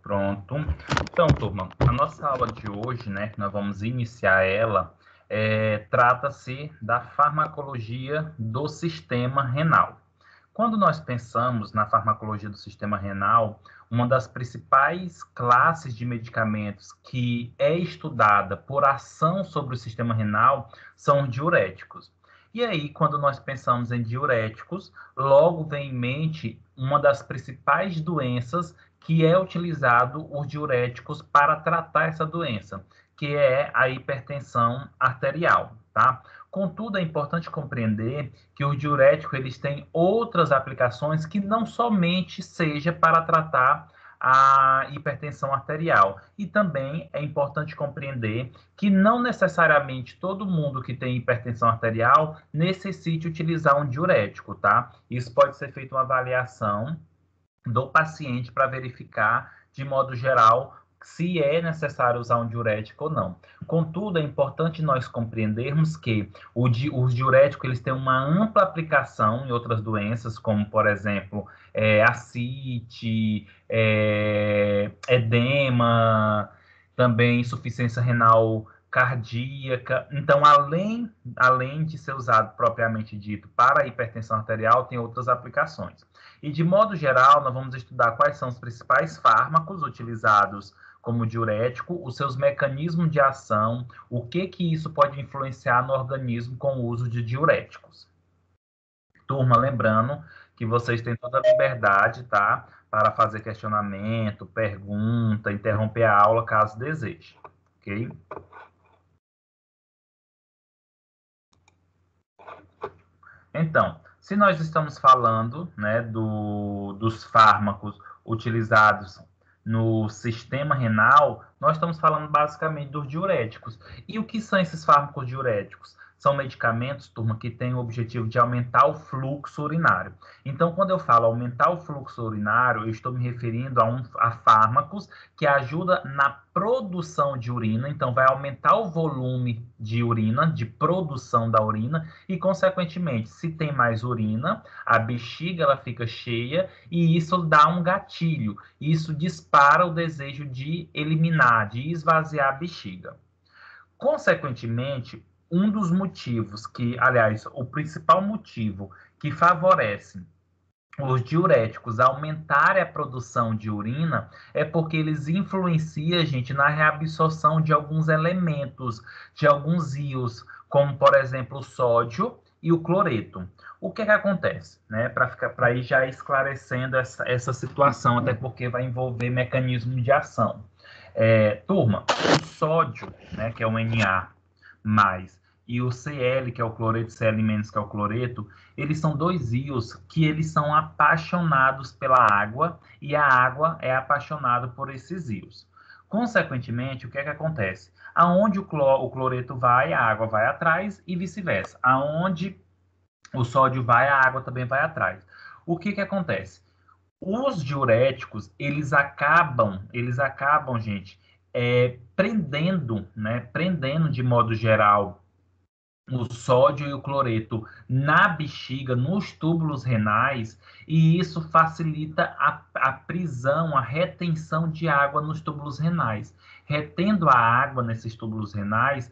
Pronto. Então, turma, a nossa aula de hoje, né, que nós vamos iniciar ela, trata-se da farmacologia do sistema renal. Quando nós pensamos na farmacologia do sistema renal, uma das principais classes de medicamentos que é estudada por ação sobre o sistema renal são os diuréticos. E aí, quando nós pensamos em diuréticos, logo vem em mente uma das principais doenças que é utilizado os diuréticos para tratar essa doença, que é a hipertensão arterial, tá? Contudo, é importante compreender que os diuréticos eles têm outras aplicações que não somente seja para tratar a hipertensão arterial. E também é importante compreender que não necessariamente todo mundo que tem hipertensão arterial necessite utilizar um diurético, tá? Isso pode ser feita uma avaliação do paciente para verificar, de modo geral, se é necessário usar um diurético ou não. Contudo, é importante nós compreendermos que os diuréticos eles têm uma ampla aplicação em outras doenças, como, por exemplo, ascite, edema, também insuficiência renal cardíaca. Então, além de ser usado propriamente dito para a hipertensão arterial, tem outras aplicações. E, de modo geral, nós vamos estudar quais são os principais fármacos utilizados como diurético, os seus mecanismos de ação, o que isso pode influenciar no organismo com o uso de diuréticos. Turma, lembrando que vocês têm toda a liberdade, tá? Para fazer questionamento, pergunta, interromper a aula, caso deseje, ok? Então, se nós estamos falando, né, dos fármacos utilizados no sistema renal, nós estamos falando basicamente dos diuréticos. E o que são esses fármacos diuréticos? São medicamentos, turma, que têm o objetivo de aumentar o fluxo urinário. Então, quando eu falo aumentar o fluxo urinário, eu estou me referindo a fármacos que ajudam na produção de urina, então vai aumentar o volume de urina, de produção da urina, e, consequentemente, se tem mais urina, a bexiga ela fica cheia e isso dá um gatilho. Isso dispara o desejo de eliminar, de esvaziar a bexiga. Consequentemente, um dos motivos que, aliás, o principal motivo que favorece os diuréticos aumentarem a produção de urina é porque eles influenciam, gente, na reabsorção de alguns elementos, de alguns íons, como, por exemplo, o sódio e o cloreto. O que acontece? Né? Para ir já esclarecendo essa situação, até porque vai envolver mecanismo de ação. Turma, o sódio, né, que é o Na+, e o Cl, que é o cloreto, Cl-, que é o cloreto, eles são dois íons que eles são apaixonados pela água e a água é apaixonada por esses íons. Consequentemente, o que acontece? Aonde o cloreto vai, a água vai atrás e vice-versa. Aonde o sódio vai, a água também vai atrás. O que acontece? Os diuréticos, eles acabam, gente, prendendo, né? Prendendo de modo geral o sódio e o cloreto na bexiga, nos túbulos renais, e isso facilita a prisão, a retenção de água nos túbulos renais. Retendo a água nesses túbulos renais,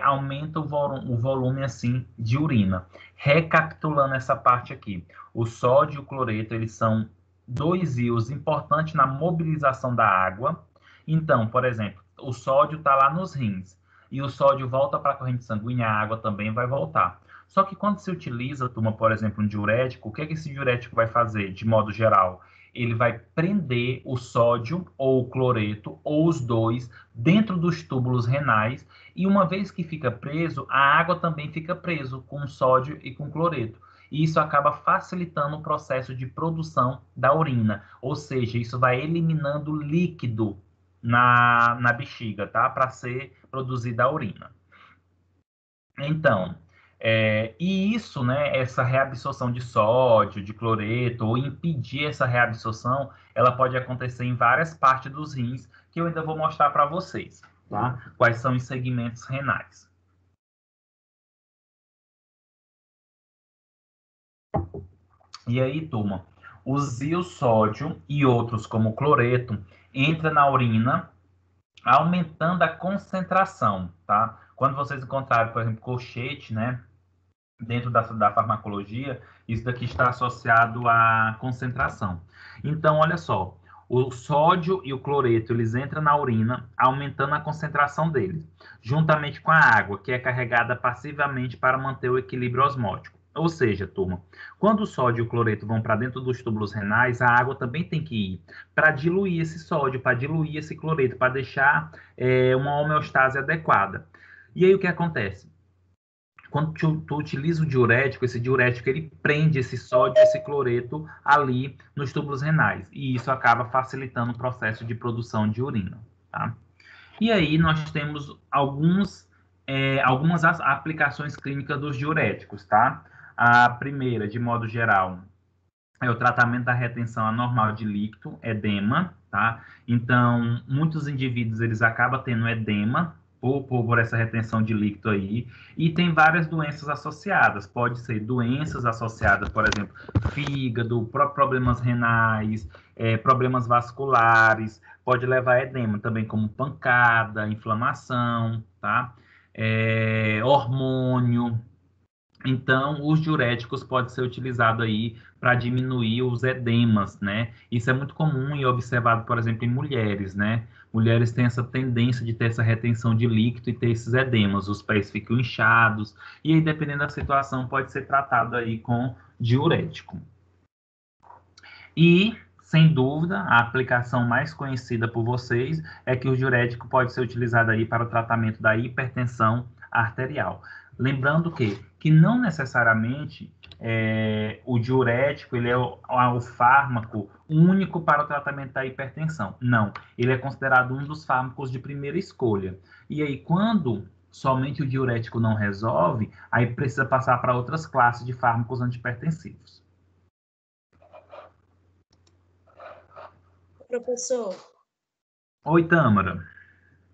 aumenta o volume assim de urina. Recapitulando essa parte aqui, o sódio e o cloreto, eles são dois íons importantes na mobilização da água. Então, por exemplo, o sódio está lá nos rins, e o sódio volta para a corrente sanguínea, a água também vai voltar. Só que quando se utiliza, turma, por exemplo, um diurético, o que esse diurético vai fazer, de modo geral? Ele vai prender o sódio ou o cloreto, ou os dois, dentro dos túbulos renais, e uma vez que fica preso, a água também fica preso com sódio e com cloreto. E isso acaba facilitando o processo de produção da urina, ou seja, isso vai eliminando líquido na bexiga, tá? Para ser produzida a urina. Então, e isso, né, essa reabsorção de sódio, de cloreto, ou impedir essa reabsorção, ela pode acontecer em várias partes dos rins, que eu ainda vou mostrar para vocês, tá? Quais são os segmentos renais. E aí, turma, os íons sódio e outros como cloreto, entra na urina, aumentando a concentração, tá? Quando vocês encontrarem, por exemplo, colchete, né, dentro da farmacologia, isso daqui está associado à concentração. Então, olha só, o sódio e o cloreto, eles entram na urina, aumentando a concentração deles, juntamente com a água, que é carregada passivamente para manter o equilíbrio osmótico. Ou seja, turma, quando o sódio e o cloreto vão para dentro dos túbulos renais, a água também tem que ir para diluir esse sódio, para diluir esse cloreto, para deixar uma homeostase adequada. E aí o que acontece? Quando tu utiliza o diurético, esse diurético ele prende esse sódio, esse cloreto ali nos túbulos renais, e isso acaba facilitando o processo de produção de urina, tá? E aí nós temos algumas aplicações clínicas dos diuréticos, tá? A primeira, de modo geral, é o tratamento da retenção anormal de líquido, edema, tá? Então, muitos indivíduos, eles acabam tendo edema por essa retenção de líquido aí, e tem várias doenças associadas. Pode ser doenças associadas, por exemplo, fígado, problemas renais, problemas vasculares, pode levar a edema também, como pancada, inflamação, tá? Hormônio. Então, os diuréticos podem ser utilizados aí para diminuir os edemas, né? Isso é muito comum e observado, por exemplo, em mulheres, né? Mulheres têm essa tendência de ter essa retenção de líquido e ter esses edemas, os pés ficam inchados, e aí, dependendo da situação, pode ser tratado aí com diurético. E, sem dúvida, a aplicação mais conhecida por vocês é que o diurético pode ser utilizado aí para o tratamento da hipertensão arterial. Lembrando que não necessariamente o diurético ele é o fármaco único para o tratamento da hipertensão. Não, ele é considerado um dos fármacos de primeira escolha. E aí, quando somente o diurético não resolve, aí precisa passar para outras classes de fármacos antihipertensivos. Professor. Oi, Tâmara.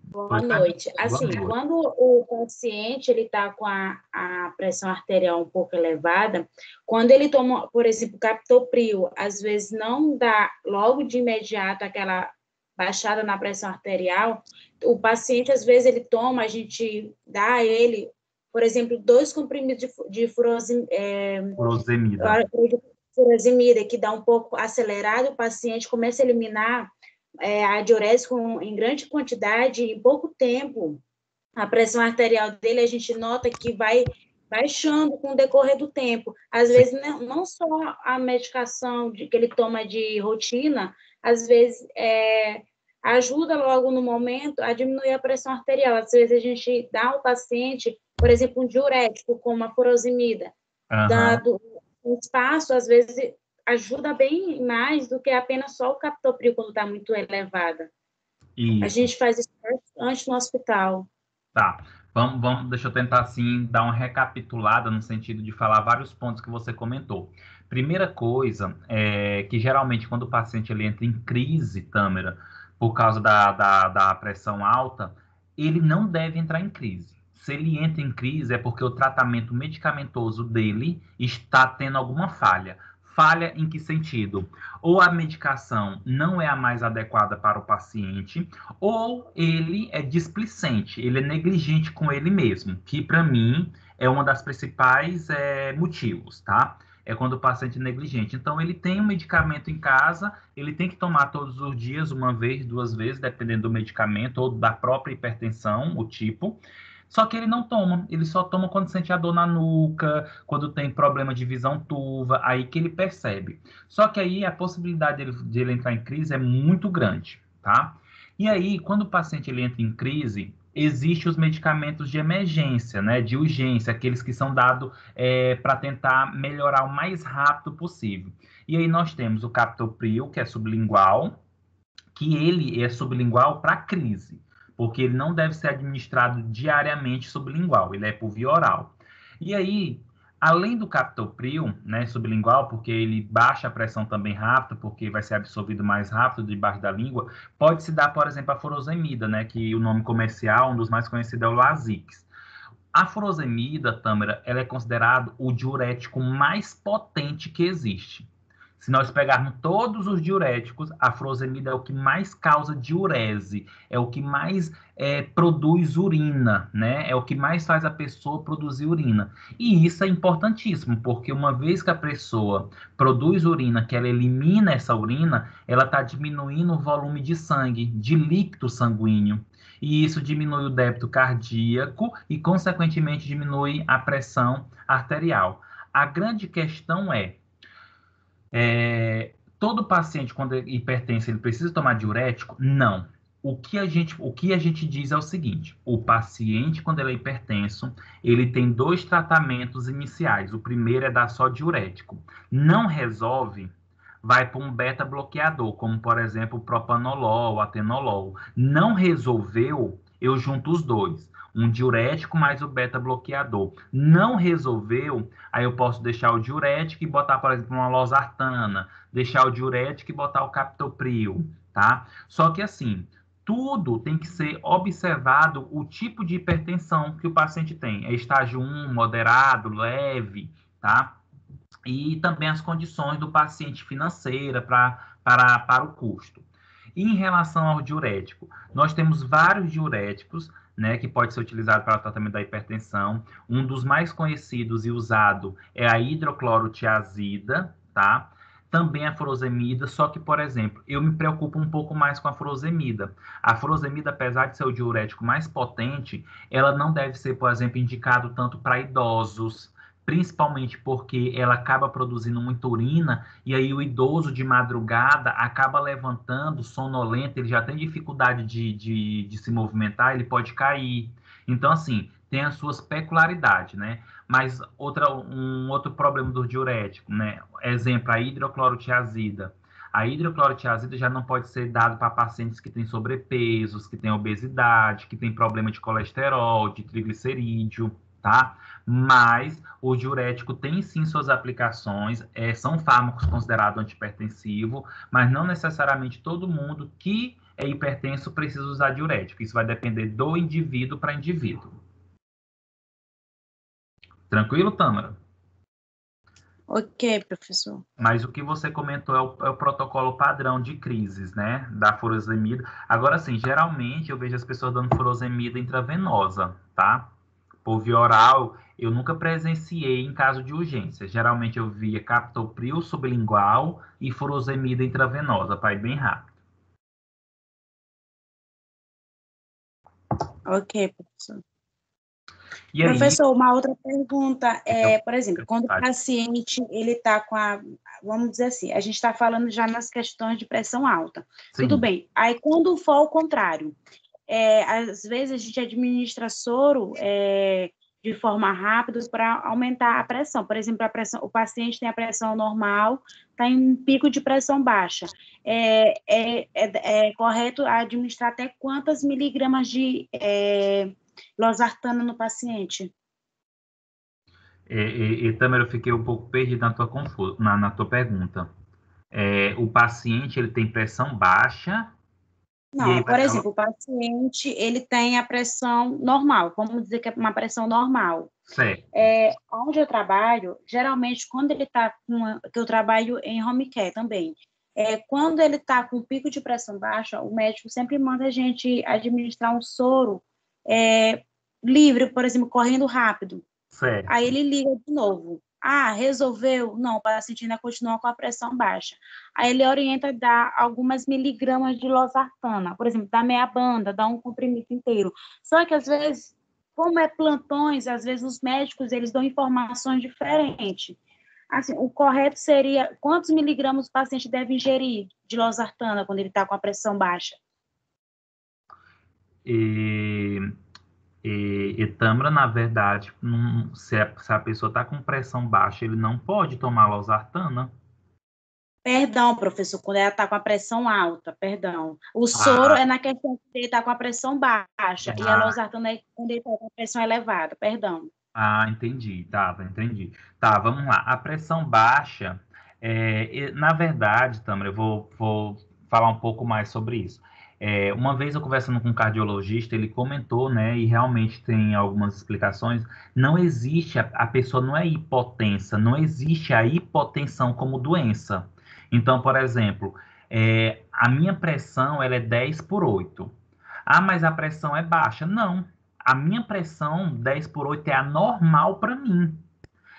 Boa noite. Assim, Boa noite. Quando o paciente ele está com a pressão arterial um pouco elevada, quando ele toma, por exemplo, captopril, às vezes não dá logo de imediato aquela baixada na pressão arterial, o paciente, às vezes, ele toma, a gente dá a ele, por exemplo, 2 comprimidos de furosemida, que dá um pouco acelerado, o paciente começa a eliminar a diurese em grande quantidade, em pouco tempo, a pressão arterial dele, a gente nota que vai baixando com o decorrer do tempo. Às vezes, não só a medicação que ele toma de rotina, às vezes ajuda logo no momento a diminuir a pressão arterial. Às vezes, a gente dá ao paciente, por exemplo, um diurético, como a furosemida, dado um espaço, às vezes ajuda bem mais do que apenas só o captopril quando está muito elevada. Isso. A gente faz isso antes no hospital. Tá. Deixa eu tentar, assim, dar uma recapitulada no sentido de falar vários pontos que você comentou. Primeira coisa é que, geralmente, quando o paciente ele entra em crise, Tâmara, por causa da pressão alta, ele não deve entrar em crise. Se ele entra em crise, é porque o tratamento medicamentoso dele está tendo alguma falha. Falha em que sentido? Ou a medicação não é a mais adequada para o paciente, ou ele é displicente, ele é negligente com ele mesmo, que para mim é uma das principais motivos, tá? É quando o paciente é negligente. Então, ele tem um medicamento em casa, ele tem que tomar todos os dias, uma vez, 2 vezes, dependendo do medicamento ou da própria hipertensão, o tipo. Só que ele não toma, ele só toma quando sente a dor na nuca, quando tem problema de visão turva, aí que ele percebe. Só que aí a possibilidade de ele entrar em crise é muito grande, tá? E aí, quando o paciente ele entra em crise, existem os medicamentos de emergência, né, de urgência, aqueles que são dados para tentar melhorar o mais rápido possível. E aí nós temos o captopril, que é sublingual, que ele é sublingual para crise, porque ele não deve ser administrado diariamente sublingual, ele é por via oral. E aí, além do captopril, né, sublingual, porque ele baixa a pressão também rápido, porque vai ser absorvido mais rápido debaixo da língua, pode-se dar, por exemplo, a furosemida, né, que o nome comercial, um dos mais conhecidos é o Lasix. A furosemida, Tâmara, ela é considerado o diurético mais potente que existe. Se nós pegarmos todos os diuréticos, a furosemida é o que mais causa diurese, é o que mais produz urina, né? É o que mais faz a pessoa produzir urina. E isso é importantíssimo, porque uma vez que a pessoa produz urina, que ela elimina essa urina, ela está diminuindo o volume de sangue, de líquido sanguíneo. E isso diminui o débito cardíaco e, consequentemente, diminui a pressão arterial. A grande questão todo paciente, quando é hipertenso, ele precisa tomar diurético? Não. O que a gente diz é o seguinte: o paciente, quando ele é hipertenso, ele tem dois tratamentos iniciais. O primeiro é dar só diurético. Não resolve, vai para um beta-bloqueador, como, por exemplo, o propanolol, o atenolol. Não resolveu, eu junto os dois. Um diurético mais o beta-bloqueador. Não resolveu, aí eu posso deixar o diurético e botar, por exemplo, uma losartana, deixar o diurético e botar o captopril, tá? Só que assim, tudo tem que ser observado o tipo de hipertensão que o paciente tem. É estágio 1, moderado, leve, tá? E também as condições do paciente financeira para o custo. E em relação ao diurético, nós temos vários diuréticos, né, que pode ser utilizado para o tratamento da hipertensão. Um dos mais conhecidos e usado é a hidroclorotiazida, tá? Também a furosemida, só que, por exemplo, eu me preocupo um pouco mais com a furosemida. A furosemida, apesar de ser o diurético mais potente, ela não deve ser, por exemplo, indicado tanto para idosos, principalmente porque ela acaba produzindo muita urina, e aí o idoso de madrugada acaba levantando, sonolento, ele já tem dificuldade de se movimentar, ele pode cair. Então, assim, tem as suas peculiaridades, né? Mas um outro problema do diurético, né? Exemplo, a hidroclorotiazida. A hidroclorotiazida já não pode ser dada para pacientes que têm sobrepesos, que têm obesidade, que têm problema de colesterol, de triglicerídeo, tá? Mas o diurético tem sim suas aplicações, são fármacos considerados antihipertensivos, mas não necessariamente todo mundo que é hipertenso precisa usar diurético. Isso vai depender do indivíduo para indivíduo. Tranquilo, Tâmara? Ok, professor. Mas o que você comentou é o protocolo padrão de crises, né? Da furosemida. Agora, sim, geralmente eu vejo as pessoas dando furosemida intravenosa, tá? Por via oral, eu nunca presenciei em caso de urgência. Geralmente eu via captopril sublingual e furosemida intravenosa, para ir bem rápido. Ok, professor. E aí, Professor, uma outra pergunta por exemplo, quando o paciente ele está vamos dizer assim, a gente está falando já nas questões de pressão alta. sim. Tudo bem. Aí, quando for ao contrário, às vezes a gente administra soro de forma rápida para aumentar a pressão. Por exemplo, o paciente tem a pressão normal, está em um pico de pressão baixa. É correto administrar até quantas miligramas de losartana no paciente? Também eu fiquei um pouco perdido na tua pergunta. O paciente ele tem pressão baixa e aí Não, por exemplo, o paciente ele tem a pressão normal, vamos dizer que é uma pressão normal. Certo. Onde eu trabalho, geralmente, quando ele está que eu trabalho em home care também, quando ele está com pico de pressão baixa, o médico sempre manda a gente administrar um soro livre, por exemplo, correndo rápido. Certo. Aí ele liga de novo. Ah, resolveu? Não, o paciente ainda continua com a pressão baixa. Aí ele orienta a dar algumas miligramas de losartana, por exemplo, dá meia banda, dá um comprimido inteiro. Só que, às vezes, como é plantões, às vezes os médicos eles dão informações diferentes. Assim, o correto seria quantos miligramas o paciente deve ingerir de losartana quando ele está com a pressão baixa? E Tâmara, na verdade, se a pessoa está com pressão baixa, ele não pode tomar losartana. Perdão, professor, quando ela está com a pressão alta, perdão. O soro é na questão que ele está com a pressão baixa, e a losartana é quando ele está com a pressão elevada, perdão. Entendi, entendi. Tá, vamos lá. A pressão baixa, na verdade, Tâmara, eu vou falar um pouco mais sobre isso. Uma vez eu conversando com um cardiologista, ele comentou, né, e realmente tem algumas explicações, não existe, a pessoa não é hipotensa, não existe a hipotensão como doença. Então, por exemplo, a minha pressão ela é 10/8. Ah, mas a pressão é baixa. Não. A minha pressão 10/8 é a normal para mim.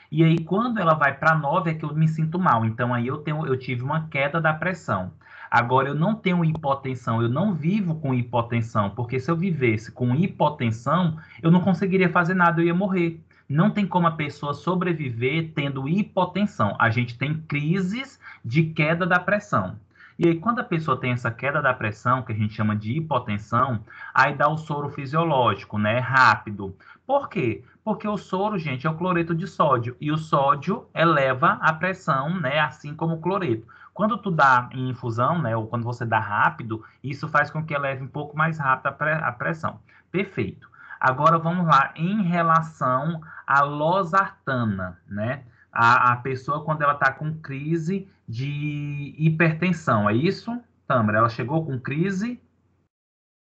E aí, quando ela vai para 9, é que eu me sinto mal. Então, aí eu tive uma queda da pressão. Agora, eu não tenho hipotensão, eu não vivo com hipotensão, porque se eu vivesse com hipotensão, eu não conseguiria fazer nada, eu ia morrer. Não tem como a pessoa sobreviver tendo hipotensão. A gente tem crises de queda da pressão. E aí, quando a pessoa tem essa queda da pressão, que a gente chama de hipotensão, aí dá o soro fisiológico, né? Rápido. Por quê? Porque o soro, gente, é o cloreto de sódio. E o sódio eleva a pressão, né? Assim como o cloreto. Quando tu dá em infusão, né? Ou quando você dá rápido, isso faz com que eleve um pouco mais rápido a pressão. Perfeito. Agora vamos lá, em relação à losartana, né? A pessoa quando ela está com crise de hipertensão, é isso, Tâmara? Ela chegou com crise?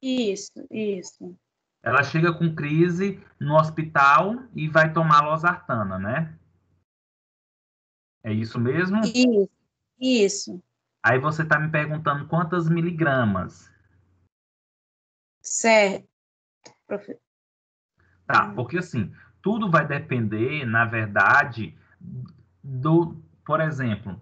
Isso, isso. Ela chega com crise no hospital e vai tomar losartana, né? É isso mesmo? Isso, isso. Aí você está me perguntando quantas miligramas. Certo. Tá, porque assim, tudo vai depender, na verdade, por exemplo,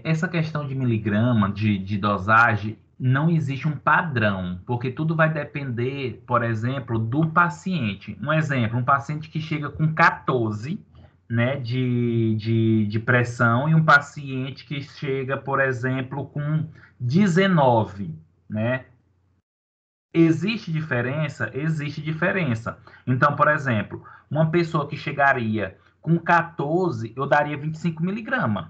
essa questão de miligrama, de dosagem, não existe um padrão, porque tudo vai depender, por exemplo, do paciente. Um exemplo, um paciente que chega com 14, né, de pressão e um paciente que chega, por exemplo, com 19, né? Existe diferença? Existe diferença. Então, por exemplo, uma pessoa que chegaria com 14, eu daria 25 miligramas.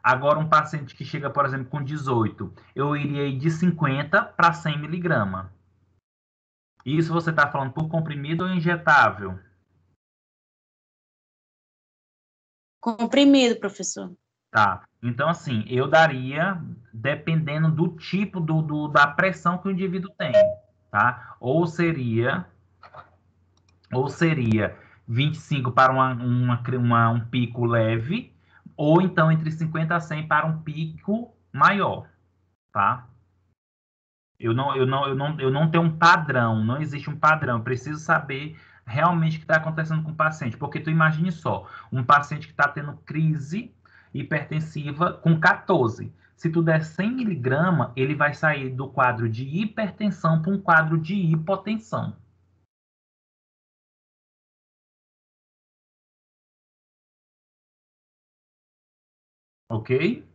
Agora, um paciente que chega, por exemplo, com 18, eu iria ir de 50 para 100 miligramas. Isso você está falando por comprimido ou injetável? Comprimido, professor. Tá. Então, assim, eu daria, dependendo do tipo da pressão que o indivíduo tem, tá? Ou seria 25 para um pico leve, ou então entre 50 a 100 para um pico maior, tá? Eu não tenho um padrão, não existe um padrão. Eu preciso saber realmente o que está acontecendo com o paciente. Porque tu imagine só, um paciente que está tendo crise hipertensiva com 14. Se tu der 100 miligramas, ele vai sair do quadro de hipertensão para um quadro de hipotensão. Ok?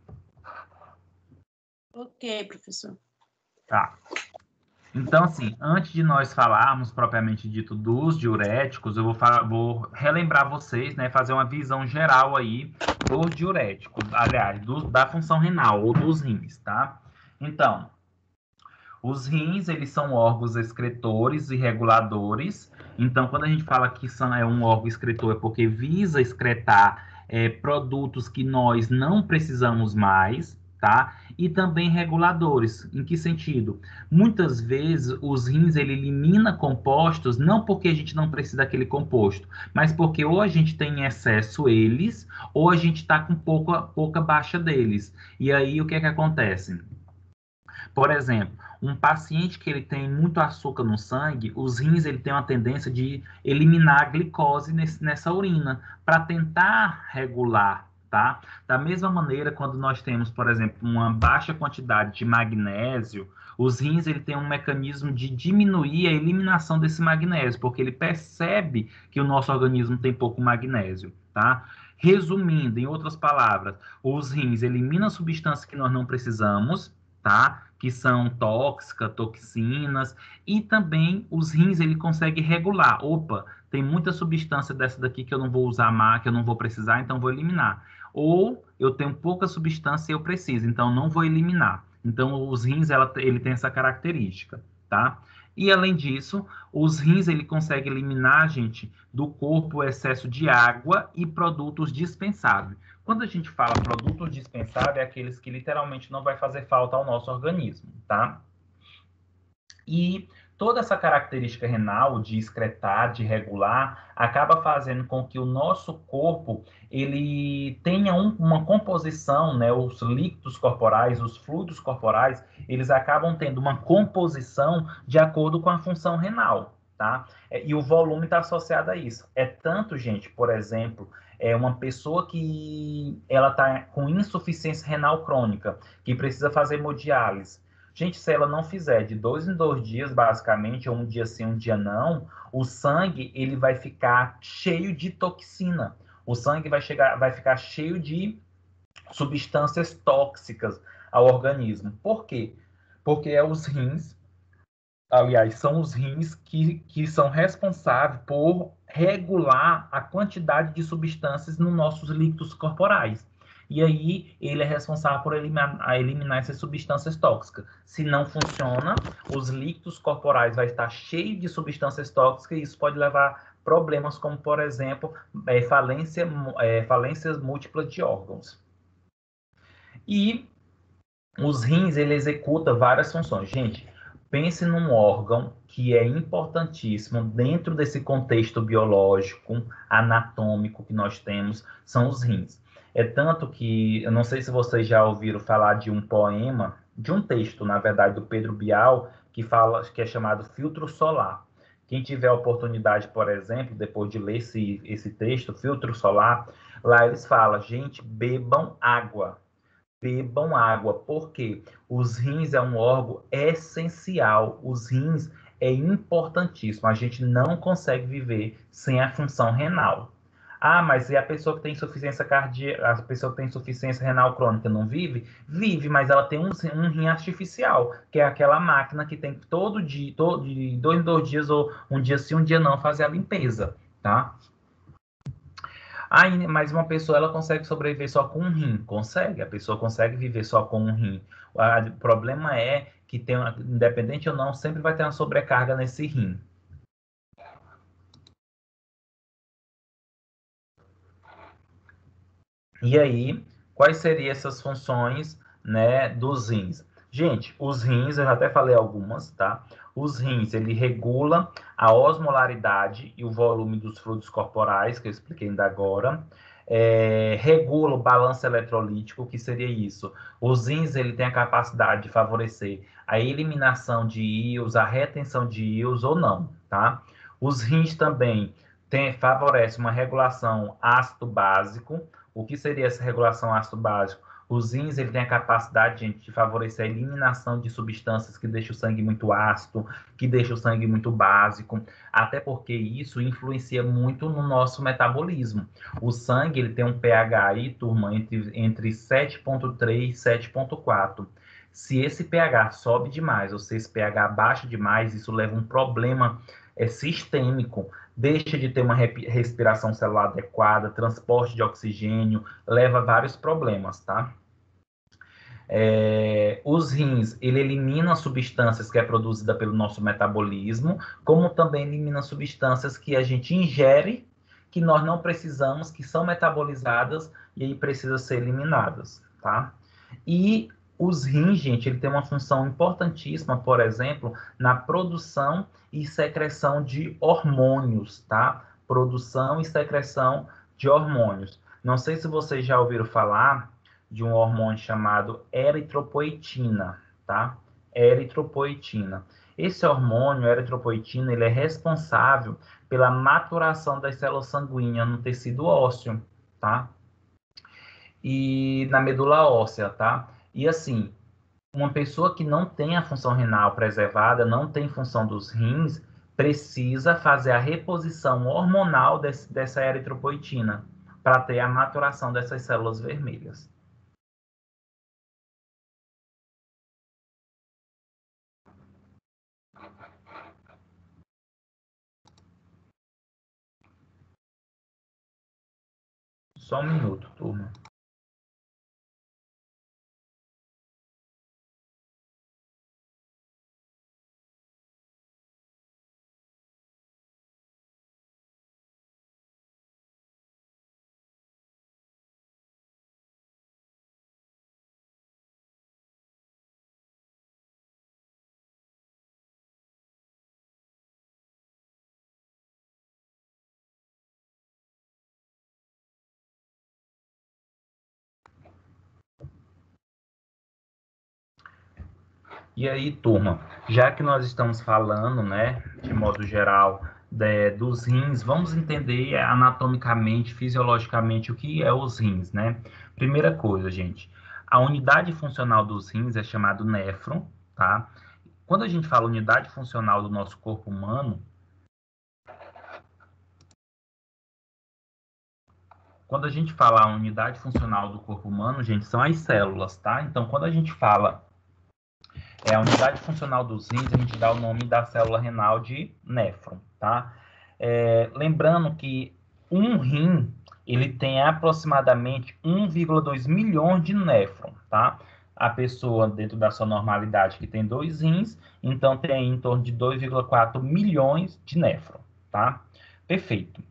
Ok, professor. Tá. Então, assim, antes de nós falarmos propriamente dito dos diuréticos, eu vou relembrar vocês, né, fazer uma visão geral aí dos diuréticos, aliás, da função renal ou dos rins, tá? Então, os rins, eles são órgãos excretores e reguladores. Então, quando a gente fala que é um órgão excretor, é porque visa excretar produtos que nós não precisamos mais, tá? E também reguladores. Em que sentido? Muitas vezes os rins ele elimina compostos não porque a gente não precisa daquele composto, mas porque ou a gente tem em excesso eles, ou a gente está com pouca baixa deles. E aí o que é que acontece? Por exemplo, um paciente que ele tem muito açúcar no sangue, os rins ele tem uma tendência de eliminar a glicose nessa urina para tentar regular, tá? Da mesma maneira, quando nós temos, por exemplo, uma baixa quantidade de magnésio, os rins ele tem um mecanismo de diminuir a eliminação desse magnésio, porque ele percebe que o nosso organismo tem pouco magnésio, tá? Resumindo, em outras palavras, os rins eliminam substâncias que nós não precisamos, tá? Que são tóxicas, toxinas, e também os rins ele consegue regular. Opa, tem muita substância dessa daqui que eu não vou usar mais, que eu não vou precisar, então vou eliminar. Ou eu tenho pouca substância e eu preciso, então não vou eliminar. Então os rins ele tem essa característica, tá? E além disso, os rins ele consegue eliminar, gente, do corpo o excesso de água e produtos dispensáveis. Quando a gente fala produtos dispensáveis, é aqueles que literalmente não vai fazer falta ao nosso organismo, tá? E Toda essa característica renal de excretar, de regular, acaba fazendo com que o nosso corpo ele tenha uma composição, né, os líquidos corporais, os fluidos corporais, eles acabam tendo uma composição de acordo com a função renal, tá? E o volume está associado a isso. É tanto, gente, por exemplo, uma pessoa que ela está com insuficiência renal crônica, que precisa fazer hemodiálise. Gente, se ela não fizer de 2 em 2 dias, basicamente, ou um dia sim, um dia não, o sangue ele vai ficar cheio de toxina. O sangue vai ficar cheio de substâncias tóxicas ao organismo. Por quê? Porque é os rins, aliás, são os rins que são responsáveis por regular a quantidade de substâncias nos nossos líquidos corporais. E aí, ele é responsável por eliminar essas substâncias tóxicas. Se não funciona, os líquidos corporais vai estar cheio de substâncias tóxicas e isso pode levar a problemas como, por exemplo, falências múltiplas de órgãos. E os rins, ele executa várias funções. Gente, pense num órgão que é importantíssimo dentro desse contexto biológico, anatômico que nós temos, são os rins. É tanto que, eu não sei se vocês já ouviram falar de um poema, de um texto, na verdade, do Pedro Bial, que é chamado Filtro Solar. Quem tiver a oportunidade, por exemplo, depois de ler esse texto, Filtro Solar, lá eles falam, gente, bebam água, porque os rins é um órgão essencial, os rins é importantíssimo, a gente não consegue viver sem a função renal. Ah, mas e a pessoa que tem insuficiência cardíaca, a pessoa que tem insuficiência renal crônica não vive? Vive, mas ela tem um rim artificial, que é aquela máquina que tem todo dia, de 2 em 2 dias, ou um dia sim, um dia não, fazer a limpeza, tá? Ah, mas uma pessoa ela consegue sobreviver só com um rim? Consegue, a pessoa consegue viver só com um rim. O problema é que independente ou não, sempre vai ter uma sobrecarga nesse rim. E aí, quais seriam essas funções, né, dos rins? Gente, os rins, eu já até falei algumas, tá? Os rins, ele regula a osmolaridade e o volume dos fluidos corporais, que eu expliquei ainda agora. Regula o balanço eletrolítico, que seria isso? Os rins, ele tem a capacidade de favorecer a eliminação de íons, a retenção de íons ou não, tá? Os rins também favorecem uma regulação ácido-básico. O que seria essa regulação ácido básico? Os rins ele tem a capacidade, gente, de favorecer a eliminação de substâncias que deixam o sangue muito ácido, que deixam o sangue muito básico, até porque isso influencia muito no nosso metabolismo. O sangue ele tem um pH aí, turma, entre 7,3 e 7,4. Se esse pH sobe demais, ou se esse pH baixa demais, isso leva a um problema sistêmico, deixa de ter uma respiração celular adequada, transporte de oxigênio, leva a vários problemas, tá? Os rins, ele elimina substâncias que é produzida pelo nosso metabolismo, como também elimina substâncias que a gente ingere, que nós não precisamos, que são metabolizadas e aí precisam ser eliminadas, tá? E os rins, gente, ele tem uma função importantíssima, por exemplo, na produção e secreção de hormônios, tá? Produção e secreção de hormônios. Não sei se vocês já ouviram falar de um hormônio chamado eritropoetina, tá? Eritropoetina. Esse hormônio, eritropoetina, ele é responsável pela maturação das células sanguíneas no tecido ósseo, tá? E na medula óssea, tá? E assim, uma pessoa que não tem a função renal preservada, não tem função dos rins, precisa fazer a reposição hormonal dessa eritropoetina para ter a maturação dessas células vermelhas. Só um minuto, turma. E aí, turma, já que nós estamos falando, né, de modo geral, dos rins, vamos entender anatomicamente, fisiologicamente, o que é os rins, né? Primeira coisa, gente, a unidade funcional dos rins é chamado néfron, tá? Quando a gente fala unidade funcional do nosso corpo humano, quando a gente fala a unidade funcional do corpo humano, gente, são as células, tá? Então, quando a gente fala a unidade funcional dos rins, a gente dá o nome da célula renal de néfron, tá? Lembrando que um rim, ele tem aproximadamente 1,2 milhões de néfron, tá? A pessoa, dentro da sua normalidade, que tem 2 rins, então tem em torno de 2,4 milhões de néfron, tá? Perfeito.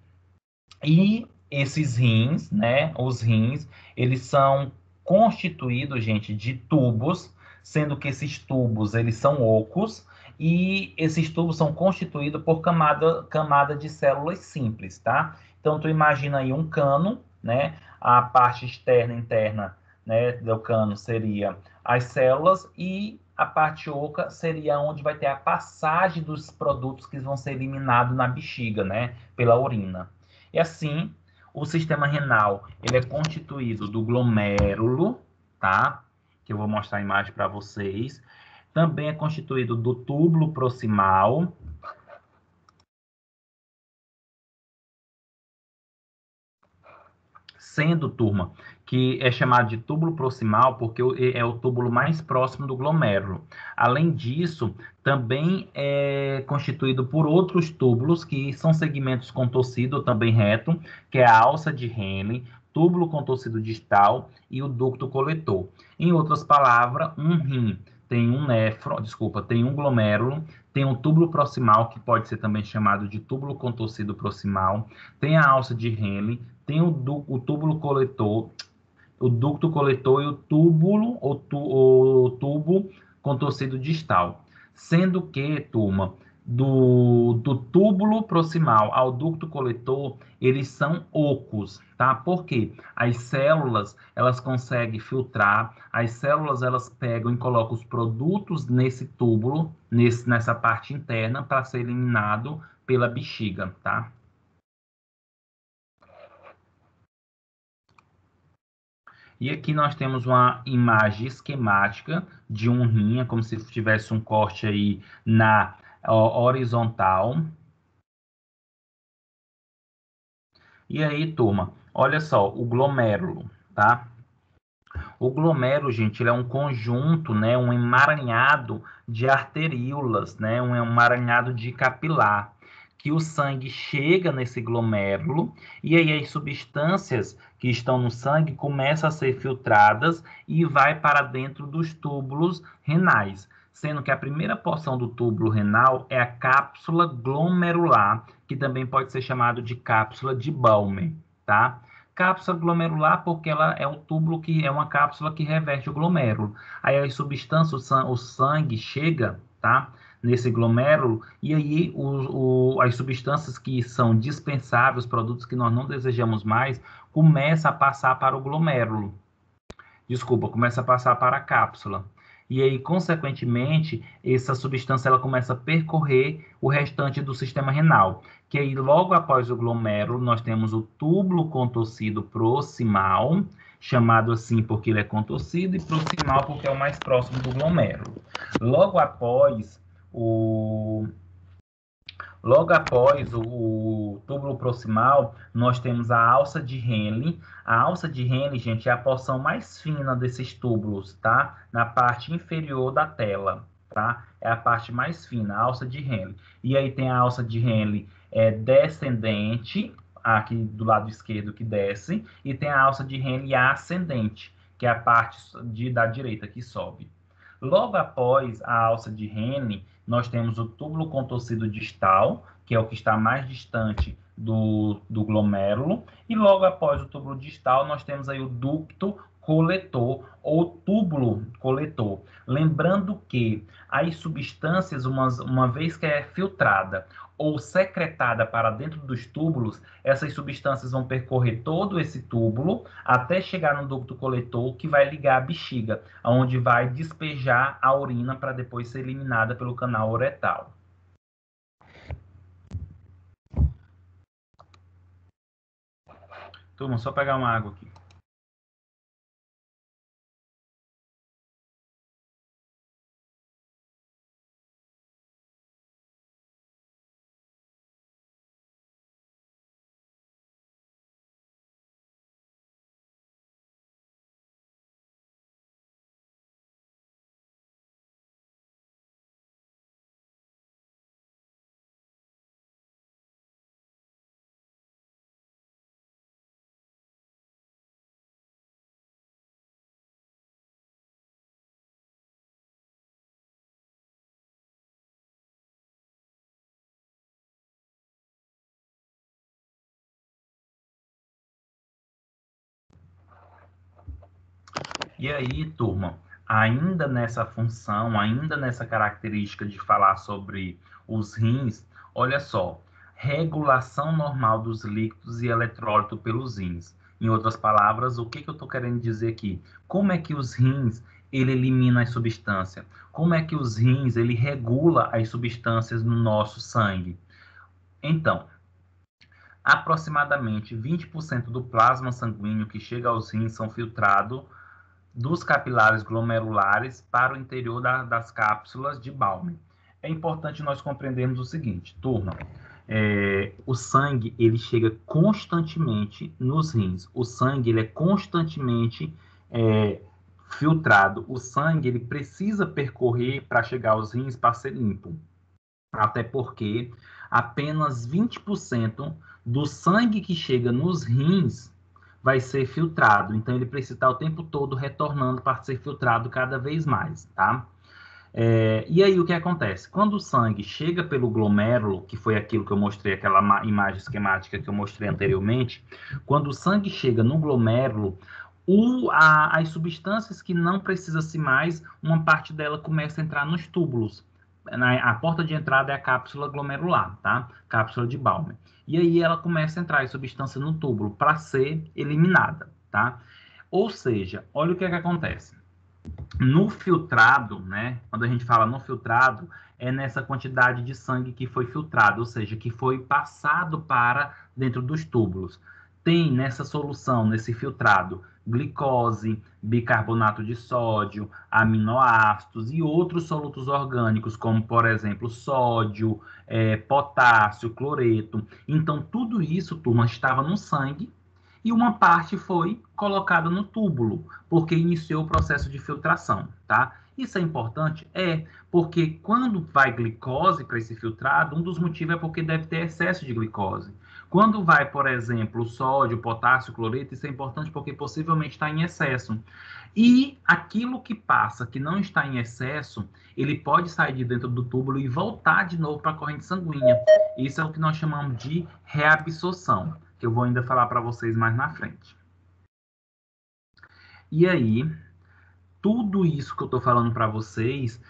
E esses rins, né, os rins, eles são constituídos, gente, de tubos, sendo que esses tubos, eles são ocos, e esses tubos são constituídos por camada de células simples, tá? Então, tu imagina aí um cano, né? A parte externa e interna, né, do cano seria as células, e a parte oca seria onde vai ter a passagem dos produtos que vão ser eliminados na bexiga, né, pela urina. E assim, o sistema renal, ele é constituído do glomérulo, tá? Que eu vou mostrar a imagem para vocês. Também é constituído do túbulo proximal. Sendo, turma, que é chamado de túbulo proximal porque é o túbulo mais próximo do glomérulo. Além disso, também é constituído por outros túbulos, que são segmentos contorcidos, também reto, que é a alça de Henle, túbulo contorcido distal e o ducto coletor. Em outras palavras, um rim tem um néfron, tem um glomérulo, tem um túbulo proximal, que pode ser também chamado de túbulo contorcido proximal, tem a alça de Henle, tem o túbulo coletor, o ducto coletor e o túbulo, o tubo contorcido distal. Sendo que, turma, do túbulo proximal ao ducto coletor, eles são ocos, tá? Por quê? As células, elas conseguem filtrar, as células, elas pegam e colocam os produtos nesse túbulo, nessa parte interna, para ser eliminado pela bexiga, tá? E aqui nós temos uma imagem esquemática de um rim, como se tivesse um corte aí na horizontal. E aí, turma, olha só, o glomérulo, tá? O glomérulo, gente, ele é um conjunto, né, um emaranhado de arteríolas, né, um emaranhado de capilar, que o sangue chega nesse glomérulo e aí as substâncias que estão no sangue começam a ser filtradas e vai para dentro dos túbulos renais, sendo que a primeira porção do túbulo renal é a cápsula glomerular, que também pode ser chamado de cápsula de Bowman, tá? Cápsula glomerular porque ela é um túbulo que é uma cápsula que reveste o glomérulo. Aí as substâncias, o sangue chega, tá? Nesse glomérulo, e aí as substâncias que são dispensáveis, os produtos que nós não desejamos mais, começa a passar para o glomérulo. Desculpa, começa a passar para a cápsula. E aí, consequentemente, essa substância ela começa a percorrer o restante do sistema renal. Que aí, logo após o glomérulo, nós temos o túbulo contorcido proximal, chamado assim porque ele é contorcido, e proximal porque é o mais próximo do glomérulo. Logo após o Logo após o túbulo proximal, nós temos a alça de Henle. A alça de Henle, gente, é a porção mais fina desses túbulos, tá? Na parte inferior da tela, tá? É a parte mais fina, a alça de Henle. E aí tem a alça de Henle descendente, aqui do lado esquerdo que desce, e tem a alça de Henle ascendente, que é a parte da direita que sobe. Logo após a alça de Henle, nós temos o túbulo contorcido distal, que é o que está mais distante do glomérulo, e logo após o túbulo distal, nós temos aí o ducto coletor ou túbulo coletor. Lembrando que as substâncias, uma vez que é filtrada ou secretada para dentro dos túbulos, essas substâncias vão percorrer todo esse túbulo até chegar no ducto coletor, que vai ligar a bexiga, onde vai despejar a urina para depois ser eliminada pelo canal uretal. Turma, só pegar uma água aqui. E aí, turma, ainda nessa função, ainda nessa característica de falar sobre os rins, olha só, regulação normal dos líquidos e eletrólito pelos rins. Em outras palavras, o que eu estou querendo dizer aqui? Como é que os rins ele elimina as substâncias? Como é que os rins ele regula as substâncias no nosso sangue? Então, aproximadamente 20% do plasma sanguíneo que chega aos rins são filtrados dos capilares glomerulares para o interior das cápsulas de Bowman. É importante nós compreendermos o seguinte, turma, o sangue ele chega constantemente nos rins, o sangue ele é constantemente filtrado, o sangue ele precisa percorrer para chegar aos rins para ser limpo, até porque apenas 20% do sangue que chega nos rins vai ser filtrado. Então, ele precisa estar o tempo todo retornando para ser filtrado cada vez mais, tá? E aí, o que acontece? Quando o sangue chega pelo glomérulo, que foi aquilo que eu mostrei, aquela imagem esquemática que eu mostrei anteriormente, quando o sangue chega no glomérulo, as substâncias que não precisam-se mais, uma parte dela começa a entrar nos túbulos. A porta de entrada é a cápsula glomerular, tá? Cápsula de Bowman. E aí ela começa a entrar as substâncias no túbulo para ser eliminada, tá? Ou seja, olha o que acontece. No filtrado, né? Quando a gente fala no filtrado, é nessa quantidade de sangue que foi filtrado, ou seja, que foi passado para dentro dos túbulos. Tem nessa solução, nesse filtrado, glicose, bicarbonato de sódio, aminoácidos e outros solutos orgânicos, como, por exemplo, sódio, potássio, cloreto. Então, tudo isso, turma, estava no sangue e uma parte foi colocada no túbulo, porque iniciou o processo de filtração, tá? Isso é importante? Porque quando vai glicose para esse filtrado, um dos motivos é porque deve ter excesso de glicose. Quando vai, por exemplo, sódio, potássio, cloreto, isso é importante porque possivelmente está em excesso. E aquilo que passa, que não está em excesso, ele pode sair de dentro do túbulo e voltar de novo para a corrente sanguínea. Isso é o que nós chamamos de reabsorção, que eu vou ainda falar para vocês mais na frente. E aí, tudo isso que eu estou falando para vocês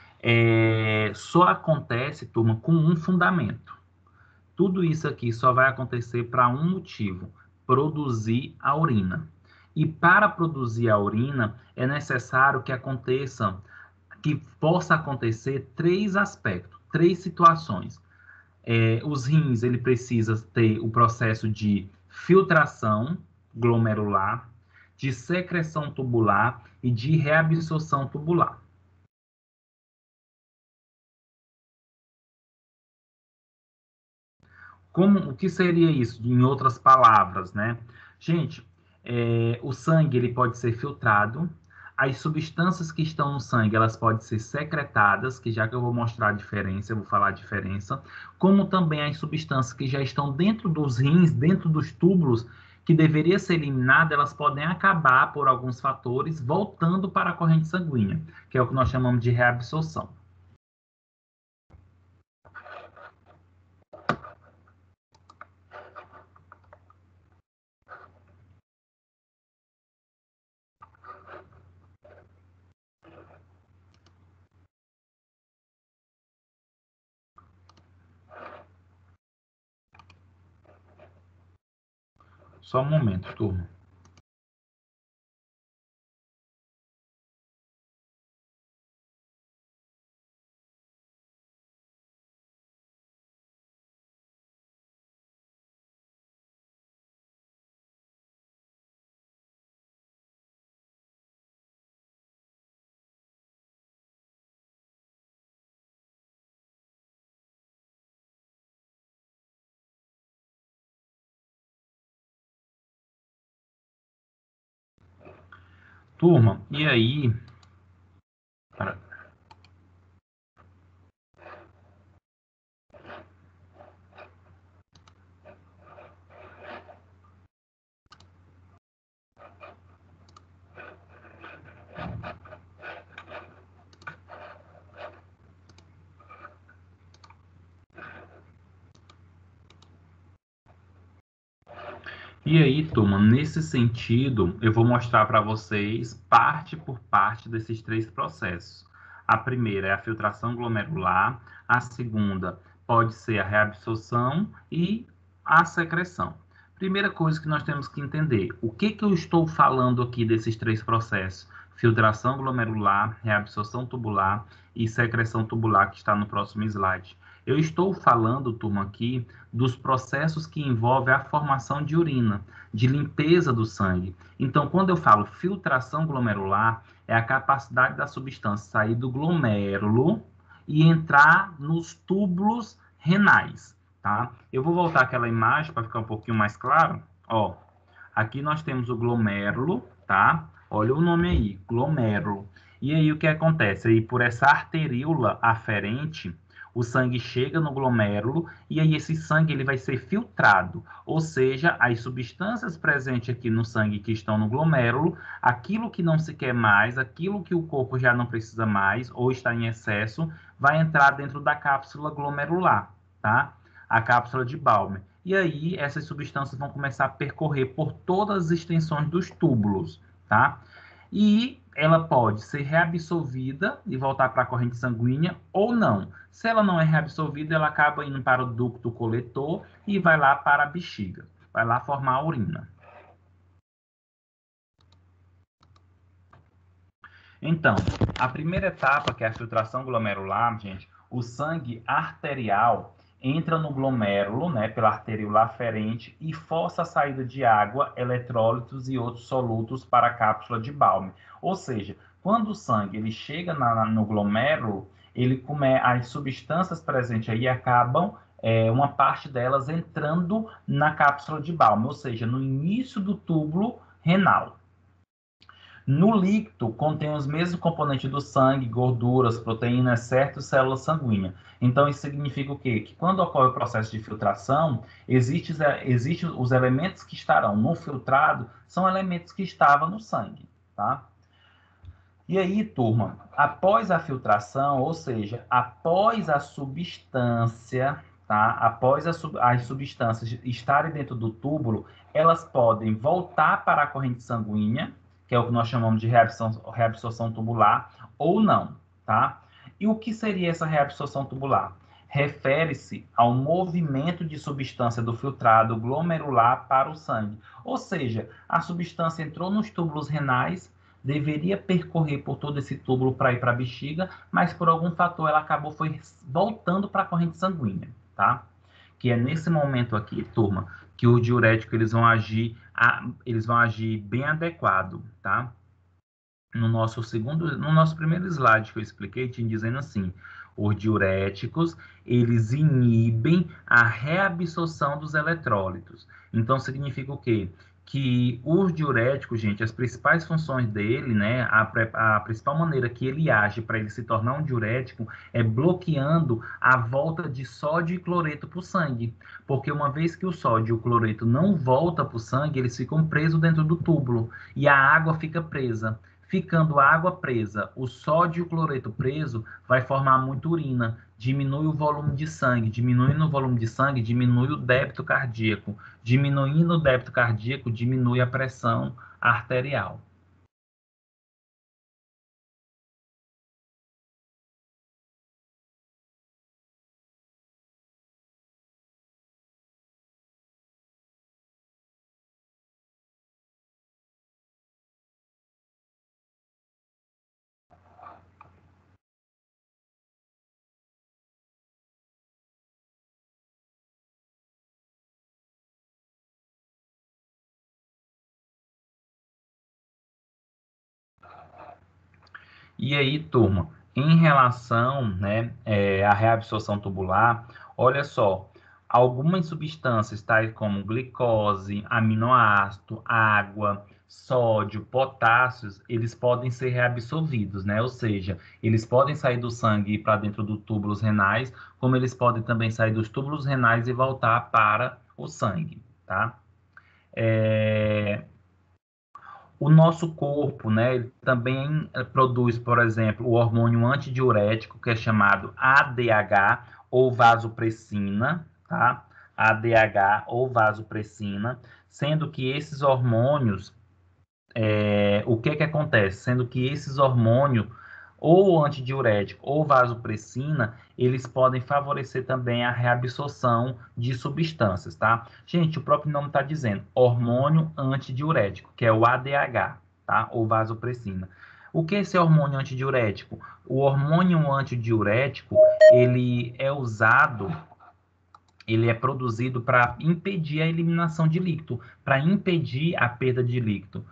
só acontece, turma, com um fundamento. Tudo isso aqui só vai acontecer para um motivo: produzir a urina. E para produzir a urina, é necessário que possa acontecer três aspectos, três situações. Os rins, ele precisa ter o processo de filtração glomerular, de secreção tubular e de reabsorção tubular. O que seria isso, em outras palavras, né? Gente, o sangue ele pode ser filtrado, as substâncias que estão no sangue elas podem ser secretadas, que já que eu vou mostrar a diferença, eu vou falar a diferença, como também as substâncias que já estão dentro dos rins, dentro dos túbulos, que deveria ser eliminada, elas podem acabar por alguns fatores, voltando para a corrente sanguínea, que é o que nós chamamos de reabsorção. Só um momento, turma. Turma, e aí... E aí, turma, nesse sentido, eu vou mostrar para vocês parte por parte desses três processos. A primeira é a filtração glomerular, a segunda pode ser a reabsorção e a secreção. Primeira coisa que nós temos que entender, o que eu estou falando aqui desses três processos? Filtração glomerular, reabsorção tubular e secreção tubular, que está no próximo slide. Eu estou falando, turma, aqui dos processos que envolvem a formação de urina, de limpeza do sangue. Então, quando eu falo filtração glomerular, é a capacidade da substância sair do glomérulo e entrar nos túbulos renais, tá? Eu vou voltar aquela imagem para ficar um pouquinho mais claro. Ó, aqui nós temos o glomérulo, tá? Olha o nome aí, glomérulo. E aí o que acontece? Aí por essa arteríola aferente, o sangue chega no glomérulo e aí esse sangue ele vai ser filtrado, ou seja, as substâncias presentes aqui no sangue que estão no glomérulo, aquilo que não se quer mais, aquilo que o corpo já não precisa mais ou está em excesso, vai entrar dentro da cápsula glomerular, tá? A cápsula de Balmer. E aí essas substâncias vão começar a percorrer por todas as extensões dos túbulos, tá? E ela pode ser reabsorvida e voltar para a corrente sanguínea ou não. Se ela não é reabsorvida, ela acaba indo para o ducto coletor e vai lá para a bexiga. Vai lá formar a urina. Então, a primeira etapa, que é a filtração glomerular, gente, o sangue arterial entra no glomérulo, né, pela arteríola aferente e força a saída de água, eletrólitos e outros solutos para a cápsula de Balmer. Ou seja, quando o sangue ele chega no glomérulo, as substâncias presentes aí acabam, uma parte delas entrando na cápsula de Balmer, ou seja, no início do túbulo renal. No líquido, contém os mesmos componentes do sangue, gorduras, proteínas, certas células sanguíneas. Então, isso significa o quê? Que quando ocorre o processo de filtração, existem os elementos que estarão no filtrado, são elementos que estavam no sangue, tá? E aí, turma, após a filtração, ou seja, após a substância, tá? Após as substâncias estarem dentro do túbulo, elas podem voltar para a corrente sanguínea, que é o que nós chamamos de reabsorção tubular, ou não, tá? E o que seria essa reabsorção tubular? Refere-se ao movimento de substância do filtrado glomerular para o sangue. Ou seja, a substância entrou nos túbulos renais, deveria percorrer por todo esse túbulo para ir para a bexiga, mas por algum fator ela acabou voltando para a corrente sanguínea, tá? Que é nesse momento aqui, turma, que o diurético eles vão agir bem adequado, tá? No nosso primeiro slide que eu expliquei, tinha dizendo assim, os diuréticos, eles inibem a reabsorção dos eletrólitos. Então, significa o quê? Que os diuréticos, gente, as principais funções dele, né, a principal maneira que ele age para ele se tornar um diurético é bloqueando a volta de sódio e cloreto para o sangue. Porque uma vez que o sódio e o cloreto não voltam para o sangue, eles ficam presos dentro do túbulo e a água fica presa. Ficando a água presa, o sódio e o cloreto preso, vai formar muita urina, diminui o volume de sangue, diminuindo o volume de sangue, diminui o débito cardíaco, diminuindo o débito cardíaco, diminui a pressão arterial. E aí, turma, em relação, né, à reabsorção tubular, olha só, algumas substâncias, tais como glicose, aminoácido, água, sódio, potássios, eles podem ser reabsorvidos, né? Ou seja, eles podem sair do sangue para dentro dos túbulos renais, como eles podem também sair dos túbulos renais e voltar para o sangue, tá? O nosso corpo, né, ele também produz, por exemplo, o hormônio antidiurético, que é chamado ADH ou vasopressina, tá? ADH ou vasopressina, sendo que esses hormônios, o que que acontece? Sendo que esses hormônios, ou antidiurético ou vasopressina, eles podem favorecer também a reabsorção de substâncias, tá? Gente, o próprio nome está dizendo hormônio antidiurético, que é o ADH, tá? Ou vasopressina. O que é esse hormônio antidiurético? O hormônio antidiurético, ele é produzido para impedir a eliminação de líquido, para impedir a perda de líquido.